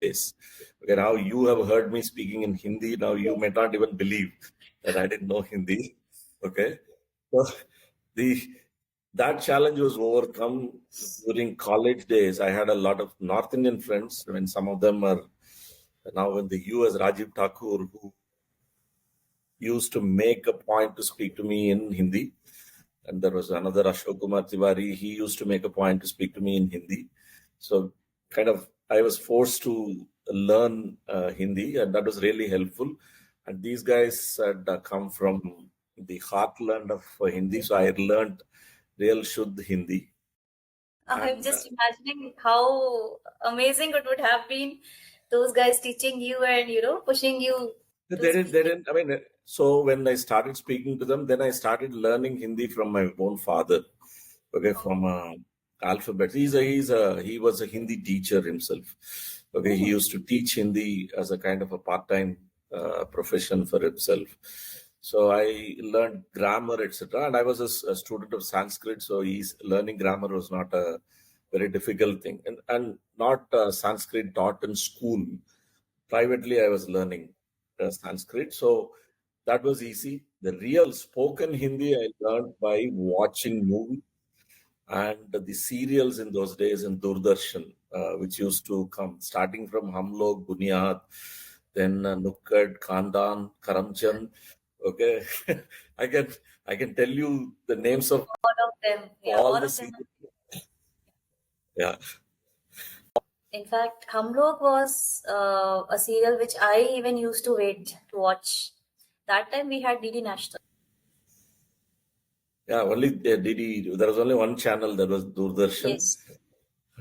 days. Okay, now you have heard me speaking in Hindi. Now you may not even believe that I didn't know Hindi. Okay, so the that challenge was overcome during college days. I had a lot of North Indian friends. I mean, some of them are now in the US. Rajiv Thakur, who used to make a point to speak to me in Hindi. And there was another Ashok Kumar Tiwari. He used to make a point to speak to me in Hindi. So, kind of, I was forced to learn Hindi, and that was really helpful. And these guys had come from the heartland of Hindi, so I learned real Shuddh Hindi. I'm just imagining how amazing it would have been, those guys teaching you and pushing you. They didn't. I mean, so when I started speaking to them, then I started learning Hindi from my own father. Okay, from alphabet. He was a Hindi teacher himself. Okay, he used to teach Hindi as a kind of a part-time profession for himself. So I learned grammar, etc. And I was a student of Sanskrit, so he's learning grammar was not a very difficult thing, and not Sanskrit taught in school. Privately, I was learning Sanskrit, so that was easy. The real spoken Hindi I learned by watching movies and the serials in those days in Doordarshan, which used to come starting from Hum Log, Bunyad, then Nukkad, Khandan, Karamchand. Okay, I can I can tell you the names of All of them. Yeah, all all the of them. serials. Yeah. In fact, Hum Log was a serial which I even used to wait to watch. That time we had DD National. Yeah, only DD. There was only one channel, that was Doordarshan. Yes.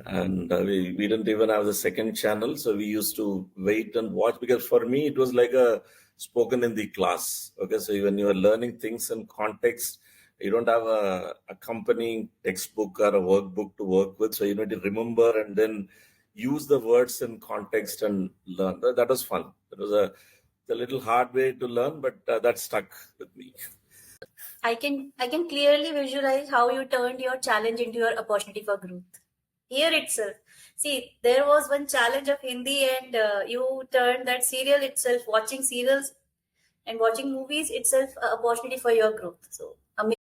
And we didn't even have the second channel, so we used to wait and watch, because for me it was like a spoken in the class. Okay, so when you are learning things in context, you don't have a accompanying textbook or a workbook to work with, so you need to remember and then use the words in context and learn. That was fun. It was a little hard way to learn, but that stuck with me. I can clearly visualize how you turned your challenge into your opportunity for growth. Here itself, see, there was one challenge of Hindi, and you turned that serial itself, watching serials and watching movies itself, a opportunity for your growth. So